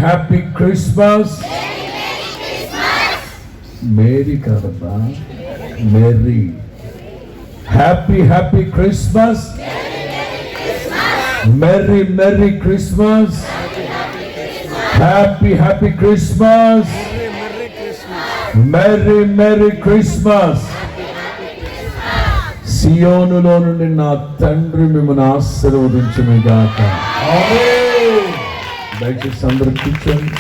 Happy Christmas. Merry కాదమ్మా, merry. Happy Christmas. Merry Christmas. Happy Christmas. Merry Christmas. సియోనులో నుండి నా తండ్రి మిమ్మల్ని ఆశీర్వదించును గాక. దయచేసి అందరూ కూర్చోండి.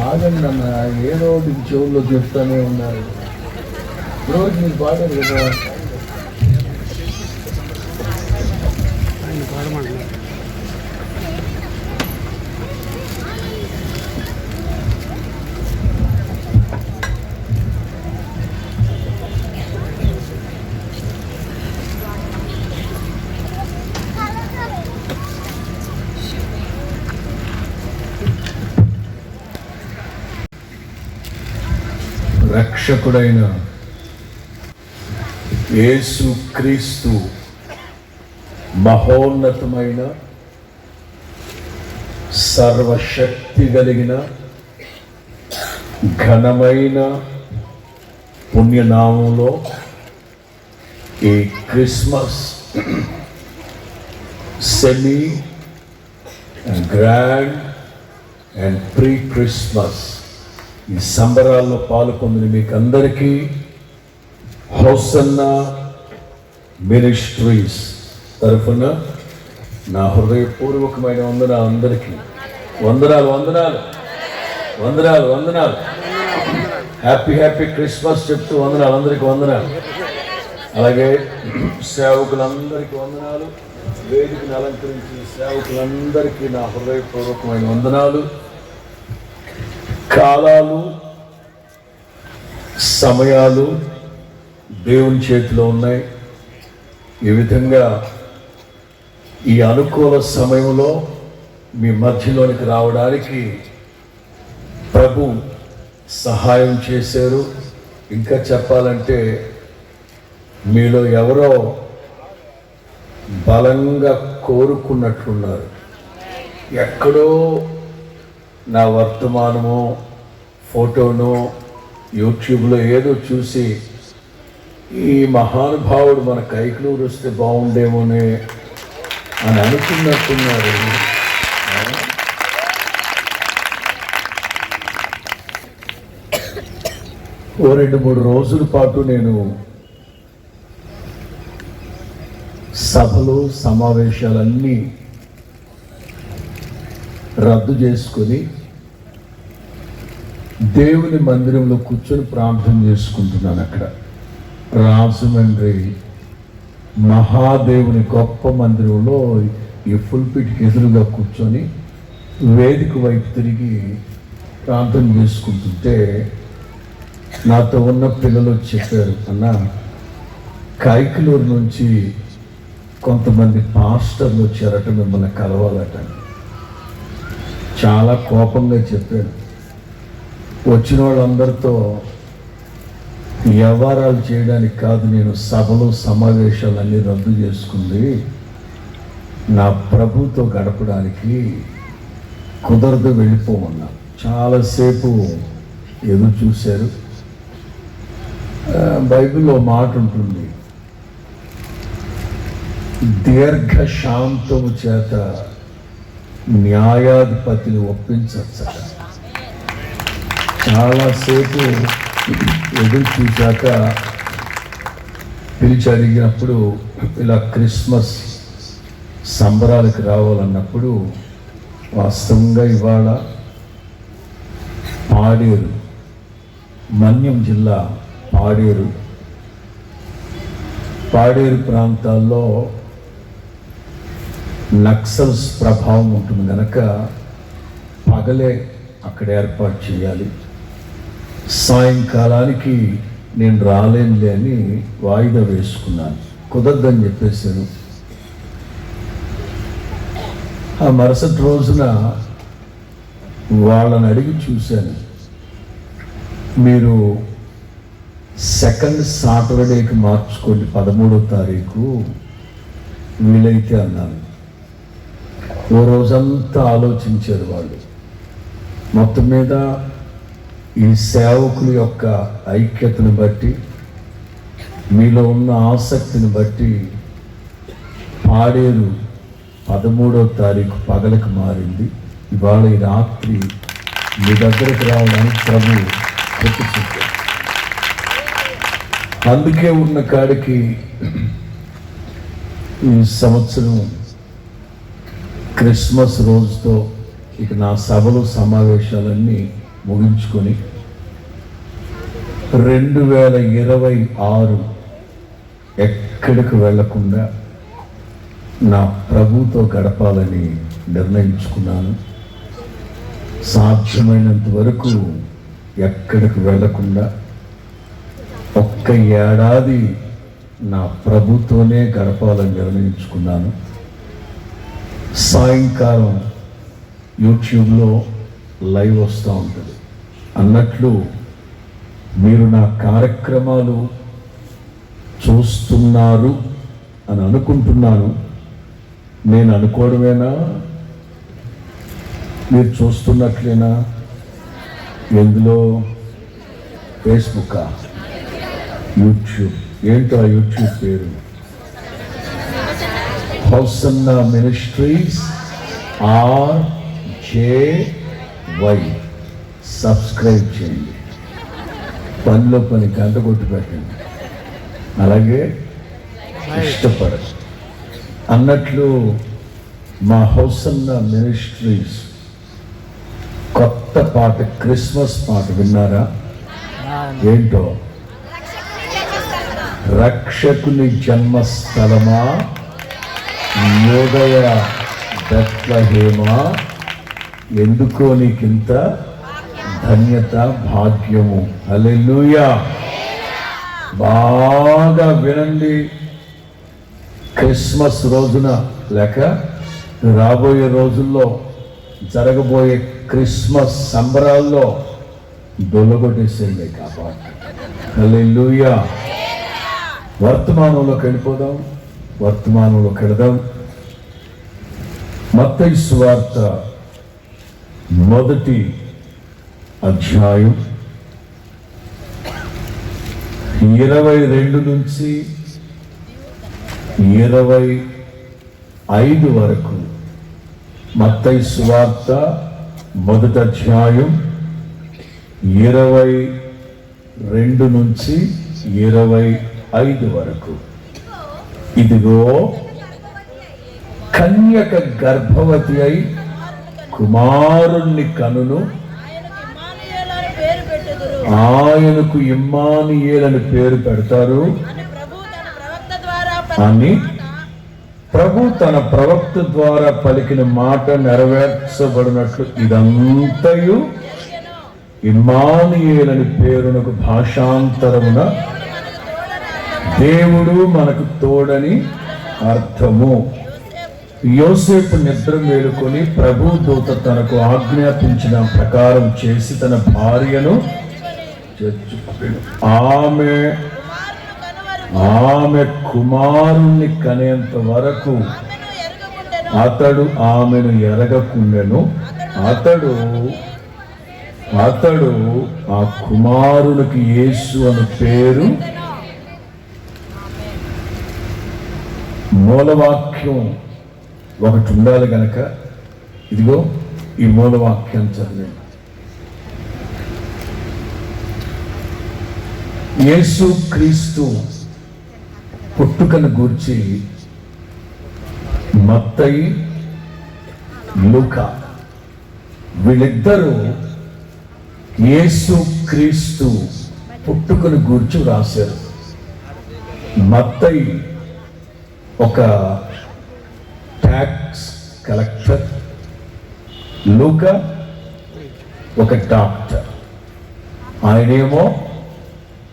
ఆగండి అన్న, ఏదో చెవుల్లో చెప్తానే ఉన్నారు. రోజు మీరు పాడారు కదా. రక్షకుడైన యేసు క్రీస్తు మహోన్నతమైన సర్వశక్తి కలిగిన ఘనమైన పుణ్యనామంలో ఈ Christmas semi grand and pre Christmas ఈ సంబరాల్లో పాల్గొందిన మీకు అందరికీ హోసన్నా మినిస్ట్రీస్ తరఫున నా హృదయపూర్వకమైన వందనాలు. అందరికీ వందనాలు. హ్యాపీ క్రిస్మస్ చెప్తూ వందనాలు. అందరికీ వందనాలు. అలాగే సేవకులందరికీ వందనాలు. వేదికను అలంకరించి సేవకులందరికీ నా హృదయపూర్వకమైన వందనాలు. కాలాలు సమయాలు దేవుని చేతిలో ఉన్నాయి. ఈ విధంగా ఈ అనుకూల సమయంలో మీ మధ్యలోనికి రావడానికి ప్రభు సహాయం చేశారు. ఇంకా చెప్పాలంటే మీలో ఎవరో బలంగా కోరుకున్నట్లున్నారు. ఎక్కడో నా వర్తమానమో ఫోటోనో యూట్యూబ్లో ఏదో చూసి ఈ మహానుభావుడు మన కైకలూరు వస్తే బాగుండేమోనే అని అనుకున్నట్టున్నారు. ఓ 2-3 రోజుల పాటు నేను సభలు సమావేశాలన్నీ రద్దు చేసుకొని దేవుని మందిరంలో కూర్చొని ప్రార్థన చేసుకుంటున్నాను. అక్కడ రాజమండ్రి మహాదేవుని గొప్ప మందిరంలో ఈ పుల్పిట్కి ఎదురుగా కూర్చొని వేదిక వైపు తిరిగి ప్రార్థన చేసుకుంటుంటే నాతో ఉన్న పిల్లలు చెప్పారు, అన్న కైకలూరు నుంచి కొంతమంది పాస్టర్లు వచ్చారట, మిమ్మల్ని కలవాలట. చాలా కోపంగా చెప్పాడు. వచ్చిన వాళ్ళందరితో వ్యవహారాలు చేయడానికి కాదు, నేను సభలు సమావేశాలన్నీ రద్దు చేసుకుంది నా ప్రభుతో గడపడానికి, కుదరదు వెళ్ళిపోమన్నా. చాలాసేపు ఎదురు చూశారు. బైబిల్లో మాట ఉంటుంది, దీర్ఘశాంతము చేత న్యాయాధిపతిని ఒప్పించచ్చట. చాలాసేపు ఎదురు చూశాక పిలిచి అడిగినప్పుడు ఇలా క్రిస్మస్ సంబరాలకు రావాలన్నప్పుడు వాస్తవంగా ఇవాళ పాడేరు, మన్యం జిల్లా పాడేరు ప్రాంతాల్లో నక్సల్స్ ప్రభావం ఉంటుంది కనుక పగలే అక్కడ ఏర్పాటు చేయాలి. సాయంకాలానికి నేను రాలేనులే అని వాయిదా వేసుకున్నాను. కుదరదని చెప్పేశాను. ఆ మరుసటి రోజున వాళ్ళని అడిగి చూశాను, మీరు సెకండ్ సాటర్డేకి మార్చుకోండి 13వ తారీఖు వీలైతే అన్నాను. ఓ రోజంతా ఆలోచించారు వాళ్ళు. మొత్తం మీద ఈ సేవకుల యొక్క ఐక్యతను బట్టి, మీలో ఉన్న ఆసక్తిని బట్టి పాడేరు 13వ తారీఖు పగలకు మారింది. ఇవాళ ఈ రాత్రి మీ దగ్గరకు రావడానికి ప్రభు చెప్పారు. అందుకే ఉన్న కాడికి ఈ సంవత్సరం క్రిస్మస్ రోజుతో ఇక నా సభలు సమావేశాలన్నీ ముగించుకొని 2026 ఎక్కడికి వెళ్లకుండా నా ప్రభుతో గడపాలని నిర్ణయించుకున్నాను. సాధ్యమైనంత వరకు ఎక్కడికి వెళ్లకుండా ఒక్క ఏడాది నా ప్రభుతోనే గడపాలని నిర్ణయించుకున్నాను. సాయంకాలం యూట్యూబ్లో లైవ్ వస్తూ ఉంటుంది. అన్నట్లు మీరు నా కార్యక్రమాలు చూస్తున్నారు అని అనుకుంటున్నాను. నేను అనుకోవడమేనా, మీరు చూస్తున్నట్లేనా? ఎందులో? ఫేస్బుక్కా, యూట్యూబ్? ఏంటో ఆ యూట్యూబ్ పేరు? Hosanna ministries RJY. సబ్స్క్రైబ్ చేయండి. పనిలో పని గంట కొట్టి పెట్టండి. అలాగే ఇష్టపడదు అన్నట్లు మా హోసన్నా మినిస్ట్రీస్ కొత్త పాట, క్రిస్మస్ పాట విన్నారా? ఏంటో? రక్షకుని జన్మస్థలమా, యోదయ బెత్లెహేమా, ఎందుకో నీకింత ధన్యత భాగ్యము. హల్లెలూయా. బాగా వినండి. క్రిస్మస్ రోజున లేక రాబోయే రోజుల్లో జరగబోయే క్రిస్మస్ సంబరాల్లో దొల్లగొట్టేసేయండి కాబట్టి. హల్లెలూయా. వర్తమానంలోకి వెళ్ళిపోదాం. వర్తమానంలోకి వెళదాం. మత్తయి సువార్త 1వ అధ్యాయం 22 నుంచి 25 వరకు. మత్తయి సువార్త 1వ అధ్యాయం 22 నుంచి 25 వరకు. ఇదిగో కన్యక గర్భవతి అయి కుమారుణ్ణి కనును, ఆయనకు ఇమ్మానుయేలని పేరు పెడతారు అని ప్రభు తన ప్రవక్త ద్వారా పలికిన మాట నెరవేర్చబడినట్లు ఇదంతయు ఇమ్మానుయేలని పేరునకు భాషాంతరమున దేవుడు మనకు తోడని అర్థము. యోసేపు నిద్ర మేలుకొని ప్రభు దూత తనకు ఆజ్ఞాపించిన ప్రకారం చేసి తన భార్యను ఆమె కుమారుణ్ణి కనేంత వరకు అతడు ఆమెను ఎరగకుండెను. అతడు ఆ కుమారునికి యేసు అని పేరు. మూలవాక్యం ఒకటి ఉండాలి గనక ఇదిగో ఈ మూలవాక్యం చదివండి. యేసు క్రీస్తు పుట్టుకను గూర్చి మత్తయి, లూకా వీళ్ళిద్దరూ యేసు క్రీస్తు పుట్టుకను గూర్చి రాశారు. మత్తయి ఒక ట్యాక్స్ కలెక్టర్, లూకా ఒక డాక్టర్. ఆయనేమో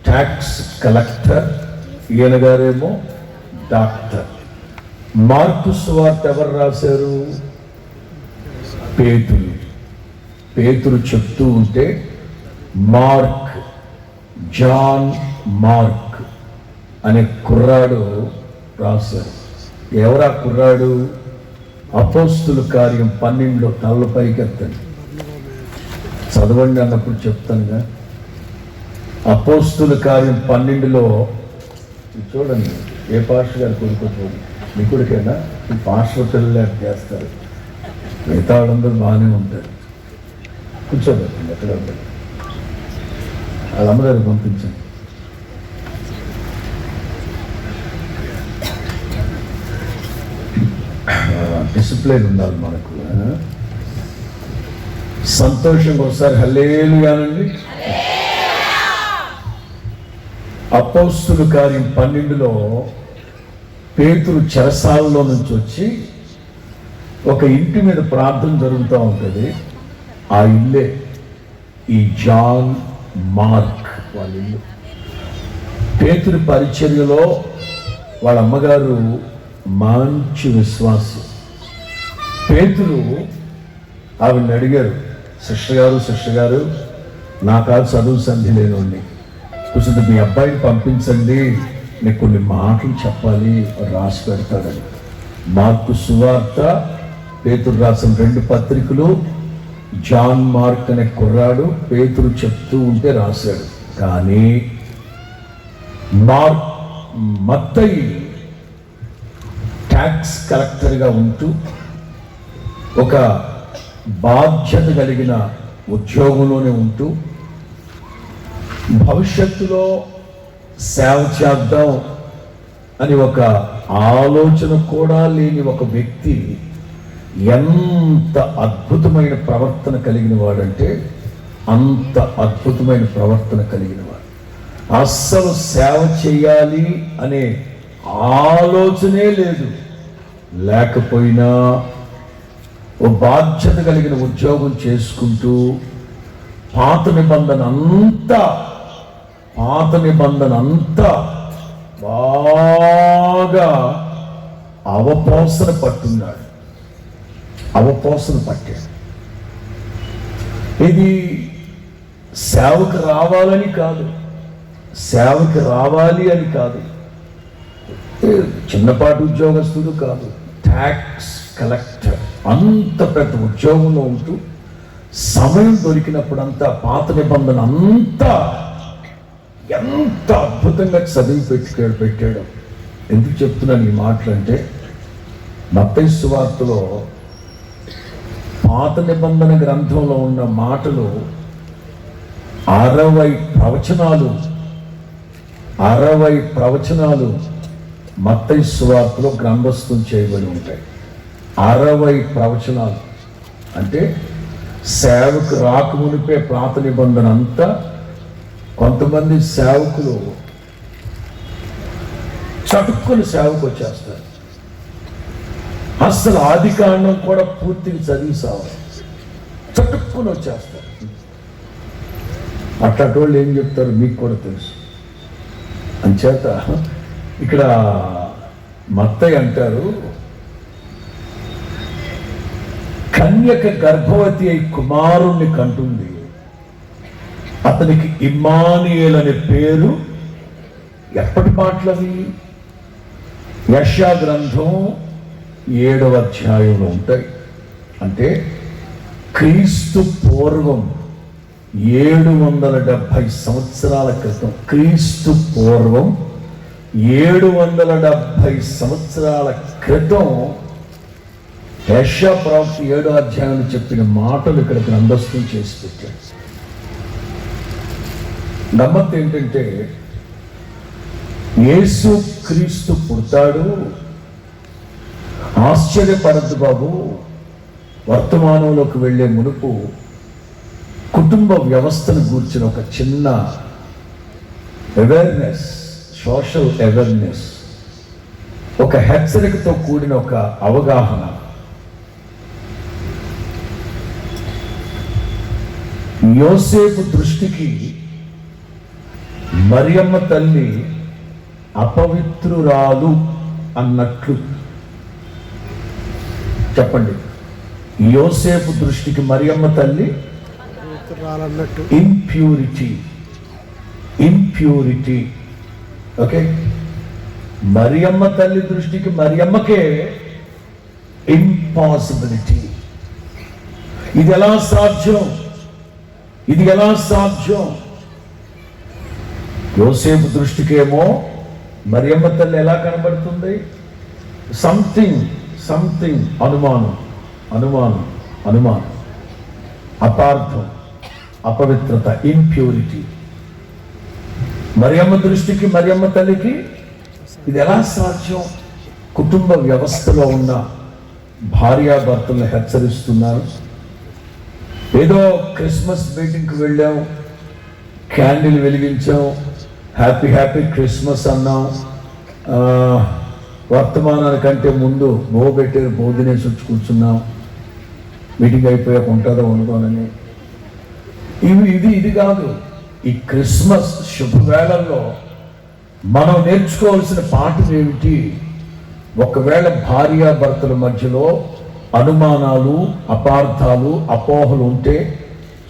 ట్యాక్స్ కలెక్టర్, ఈయన గారేమో డాక్టర్. మార్కు సువార్త ఎవరు రాశారు? పేతురు చెప్తూ ఉంటే మార్క్, జాన్ మార్క్ అనే కుర్రాడు రాశారు. ఎవరా కుర్రాడు? అపోస్తుల కార్యం 12 తలల పైకెత్తండి, చదవండి అన్నప్పుడు చెప్తానుగా. అపోస్తుల కార్యం 12లో చూడండి. ఏ పాస్టర్ గారు కొడుకు చూడండి, మీ కొడుకేనా? ఈ పాస్టర్ పిల్లలు చేస్తారు, మిగతా వాళ్ళందరూ బాగానే ఉంటారు. కూర్చోబెట్టండి, ఎక్కడ ఉంటారు వాళ్ళ అమ్మగారికి పంపించండి. డిసిప్లిన్ ఉండాలి మనకు. సంతోషంగా ఒకసారి హల్లెలూయా అనండి. అపోస్తుల కార్యం 12లో పేతురు చెరసాలలో నుంచి వచ్చి ఒక ఇంటి మీద ప్రార్థన జరుగుతూ ఉంటుంది. ఆ ఇల్లే ఈ జాన్ మార్క్ వాళ్ళ ఇల్లు. పేతురు పరిచర్యలో వాళ్ళ అమ్మగారు మంచి విశ్వాసి. పేతురు ఆవిడని అడిగారు, సిస్టర్ గారు నా కాదు చదువు సంధి లేనండి, కొంచెం మీ అబ్బాయిని పంపించండి, నేను కొన్ని మాటలు చెప్పాలి, రాసి పెడతాడని. మార్కు సువార్త, పేతురు రాసిన 2 పత్రికలు, జాన్ మార్క్ అనే కుర్రాడు పేతురు చెప్తూ ఉంటే రాశాడు. కానీ మత్తయి ట్యాక్స్ కలెక్టర్గా ఉంటూ ఒక బాధ్యత కలిగిన ఉద్యోగంలోనే ఉంటూ భవిష్యత్తులో సేవ చేద్దాం అని ఒక ఆలోచన కూడా లేని ఒక వ్యక్తి ఎంత అద్భుతమైన ప్రవర్తన కలిగిన వాడంటే అంత అద్భుతమైన ప్రవర్తన కలిగిన వాడు. అస్సలు సేవ చేయాలి అనే ఆలోచనే లేదు. లేకపోయినా ఓ బాధ్యత కలిగిన ఉద్యోగం చేసుకుంటూ పాత నిబంధన అంతా బాగా అవపోసన పట్టున్నాడు. పట్టాడు. ఇది సేవకు రావాలని కాదు, సేవకు రావాలి అని కాదు, చిన్నపాటి ఉద్యోగస్తుడు కాదు, ట్యాక్స్ కలెక్టర్. అంత పెద్ద ఉద్యోగంలో ఉంటూ సమయం దొరికినప్పుడంతా పాత నిబంధన అంతా ఎంత అద్భుతంగా చదివి పెట్టాడు. ఎందుకు చెప్తున్నాను ఈ మాటలంటే, మత్తయి సువార్తలో పాత నిబంధన గ్రంథంలో ఉన్న మాటలు 60 ప్రవచనాలు మత్తయి సువార్తలో గ్రంథస్థం చేయబడి ఉంటాయి. 60 ప్రవచనాలు అంటే సేవకు రాకమునిపే పాత నిబంధన అంతా. కొంతమంది సేవకులు చటుక్కుని సేవకు వచ్చేస్తారు, అసలు ఆది కాండం కూడా పూర్తిగా చదివి సావాలి, చటుక్కుని వచ్చేస్తారు. అట్లాంటి వాళ్ళు ఏం చెప్తారు మీకు కూడా తెలుసు. అంచేత ఇక్కడ మత్తయి అంటారు, కన్యక గర్భవతి అయి కుమారుణ్ణి కంటుంది, అతనికి ఇమ్మానుయేల్ అనే పేరు. ఎప్పటి మాటలవి? యెషయా గ్రంథం 7వ అధ్యాయంలో ఉంటాయి. అంటే క్రీస్తు పూర్వం 770 సంవత్సరాల క్రితం, క్రీస్తు పూర్వం 770 సంవత్సరాల క్రితం యెషయా ప్రవక్త 7వ అధ్యాయంలో చెప్పిన మాటలు ఇక్కడ గ్రంథస్థం చేసి పెట్టాడు. గమ్మత్తు ఏంటంటే, యేసు క్రీస్తు పుడతాడు, ఆశ్చర్యపడద్దు బాబు. వర్తమానంలోకి వెళ్ళే మునుపు కుటుంబ వ్యవస్థను గూర్చిన ఒక చిన్న అవేర్నెస్, సోషల్ అవేర్నెస్, ఒక హెచ్చరికతో కూడిన ఒక అవగాహన. యోసేపు దృష్టికి మరియమ్మ తల్లి అపవిత్రురాలు అన్నట్లు. చెప్పండి, యోసేపు దృష్టికి మరియమ్మ తల్లి ఇంప్యూరిటీ. ఓకే, మరియమ్మ తల్లి దృష్టికి మరియమ్మకే ఇంపాసిబిలిటీ. ఇది ఎలా సాధ్యం? ఇది ఎలా సాధ్యం? యోసేపు దృష్టికేమో మరియమ్మ తల్లి ఎలా కనబడుతుంది? సంథింగ్ అనుమానం, అపార్థం, అపవిత్రత, ఇంప్యూరిటీ. మరియమ్మ దృష్టికి, మరియమ్మ తల్లికి ఇది ఎలా సాధ్యం? కుటుంబ వ్యవస్థలో ఉన్న భార్యాభర్తలను హెచ్చరిస్తున్నారు. ఏదో క్రిస్మస్ మీటింగ్కి వెళ్ళాం, క్యాండిల్ వెలిగించాం, హ్యాపీ క్రిస్మస్ అన్నాం, వర్తమానానికంటే ముందు పెట్టారు, తినేసి వచ్చి కూర్చున్నాం, మీటింగ్ అయిపోయాక ఉంటుందో ఉండదోనని. ఇది కాదు. ఈ క్రిస్మస్ శుభవేళల్లో మనం నేర్చుకోవాల్సిన పాఠం ఏమిటి? ఒకవేళ భార్యాభర్తల మధ్యలో అనుమానాలు, అపార్థాలు, అపోహలు ఉంటే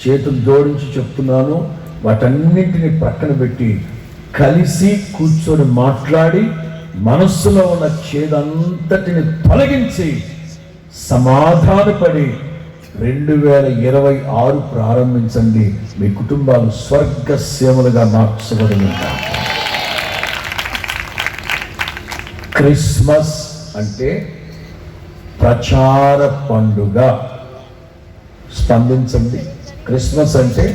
చేతులు జోడించి చెప్తున్నాను, వాటన్నింటినీ ప్రక్కన పెట్టి కలిసి కూర్చొని మాట్లాడి మనస్సులో ఉన్న చేదంతటిని తొలగించి సమాధానపడి 2026 ప్రారంభించండి. మీ కుటుంబాలు స్వర్గసీమలుగా మార్చబడి. క్రిస్మస్ అంటే ప్రచార పండుగ. స్పందించండి. క్రిస్మస్ అంటే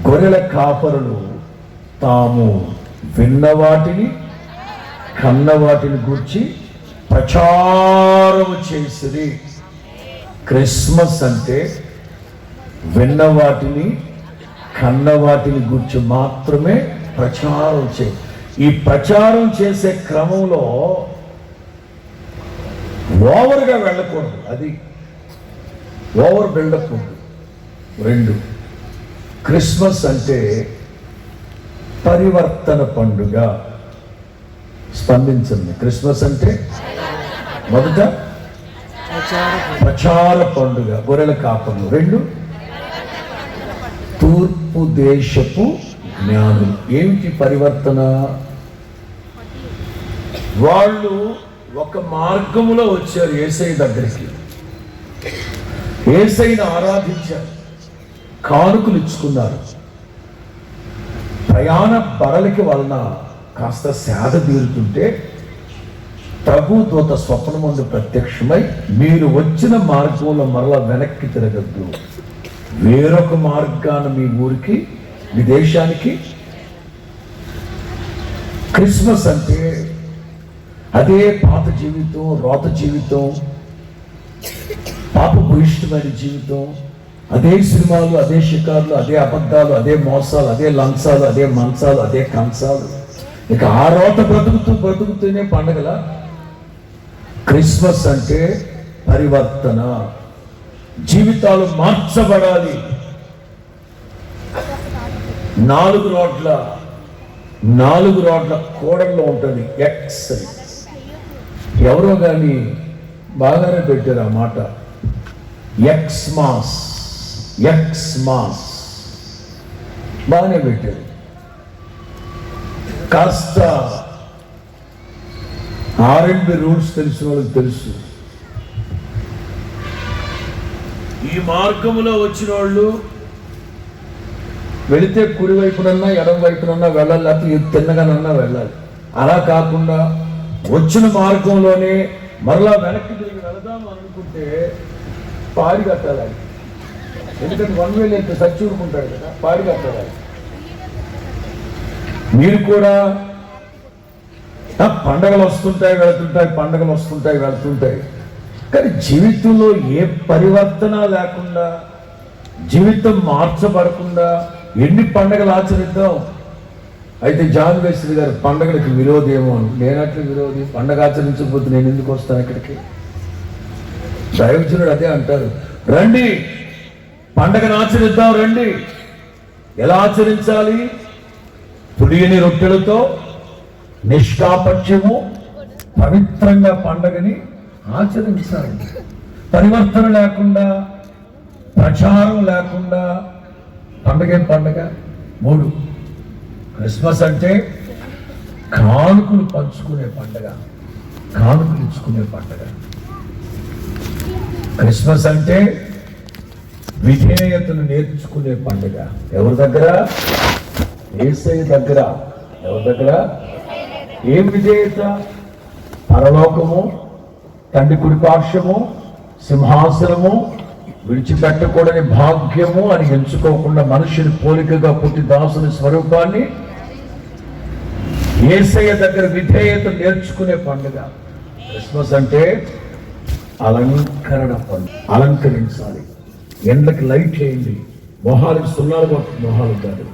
గొర్రెల కాపరులు తాము విన్న వాటిని, కన్న వాటిని గూర్చి ప్రచారం చేసిరి. క్రిస్మస్ అంటే విన్న వాటిని, కన్న వాటిని గూర్చి మాత్రమే ప్రచారం ఈ ప్రచారం చేసే క్రమంలో ఓవర్గా వెళ్ళకూడదు. అది ఓవర్ బిల్డప్ ఉంది. 2, క్రిస్మస్ అంటే పరివర్తన పండుగ. స్పందించండి. క్రిస్మస్ అంటే మొదట ప్రచార పండుగ, గొర్రెల కాపర్లు. 2, తూర్పు దేశపు జ్ఞానులు. ఏమిటి పరివర్తన? వాళ్ళు ఒక మార్గములో వచ్చారు యేసయ్య దగ్గరికి, యేసయ్యను ఆరాధించారు, కానుకలు ఇచ్చుకున్నారు. ప్రయాణ బరలికి వలన కాస్త సేద తీరుతుంటే ప్రభు దూత స్వప్నమందు ప్రత్యక్షమై, మీరు వచ్చిన మార్గంలో మరలా వెనక్కి తిరగద్దు, వేరొక మార్గాన మీ ఊరికి, మీ దేశానికి. క్రిస్మస్ అంటే అదే పాత జీవితం, రోత జీవితం, పాపభూయిష్టమైన జీవితం, అదే సినిమాలు, అదే షికార్లు, అదే అబద్ధాలు, అదే మోసాలు, అదే లంచాలు, అదే మంచాలు, అదే కంచాలు. ఇక ఆ రోత బ్రతుకుతూనే పండగల. క్రిస్మస్ అంటే పరివర్తన. జీవితాలు మార్చబడాలి. 4 రోడ్ల కోడల్లో ఉంటుంది ఎక్స్. ఎవరో కానీ బాగానే పెట్టారు ఆ మాట. ఎక్స్ మాస్ బాగానే పెట్టారు. కాస్త R&B రూల్స్ తెలిసిన వాళ్ళకి తెలుసు. ఈ మార్గంలో వచ్చిన వాళ్ళు వెళితే కుడి వైపునన్నా ఎడమ వైపునన్నా వెళ్ళాలి, లేకపోతే తిన్నగానన్నా వెళ్ళాలి. అలా కాకుండా వచ్చిన మార్గంలోనే మరలా వెనక్కి తిరిగి వెళదాం అనుకుంటే పాడి కట్టాలి. ఎందుకంటే 1 way ఎంత సచ్చూరుకుంటాడు కదా, పాడి కట్టాలి. మీరు కూడా పండగలు వస్తుంటాయి వెళ్తుంటాయి, కానీ జీవితంలో ఏ పరివర్తన లేకుండా, జీవితం మార్చబడకుండా ఎన్ని పండగలు ఆచరిద్దాం? అయితే జాన్ వెస్లీ గారు పండగలకు విరోధేమో అని. నేనట్లు విరోధి, పండగ ఆచరించకపోతే నేను ఎందుకు వస్తాను ఇక్కడికి? దైవజనుడు అదే అంటారు, రండి పండగను ఆచరిద్దాం, రండి. ఎలా ఆచరించాలి? పులియని రొట్టెలతో నిష్కాపట్యము పవిత్రంగా పండగని ఆచరించాలి. పరివర్తన లేకుండా, ప్రచారం లేకుండా పండగ 3, క్రిస్మస్ అంటే కానుకలు పంచుకునే పండగ. కానుకలు ఇచ్చుకునే పండుగ. క్రిస్మస్ అంటే విధేయతను నేర్చుకునే పండుగ. ఎవరి దగ్గర? యేసయ్య దగ్గర. ఎవరి దగ్గర? ఏం విధేయత? పరలోకము, తండ్రి కుడి పార్శ్వము, సింహాసనము, విడిచిపెట్టకూడని భాగ్యము అని ఎంచుకోకుండా మనుషుని పోలికగా పుట్టి దాసుని స్వరూపాన్ని యేసయ్య దగ్గర విధేయత నేర్చుకునే పండుగ. క్రిస్మస్ అంటే అలంకరణ పండుగ. అలంకరించాలి. ఎండకి లైట్ చేయండి, మొహాలకి సున్నాలు మొహాలు కాదు.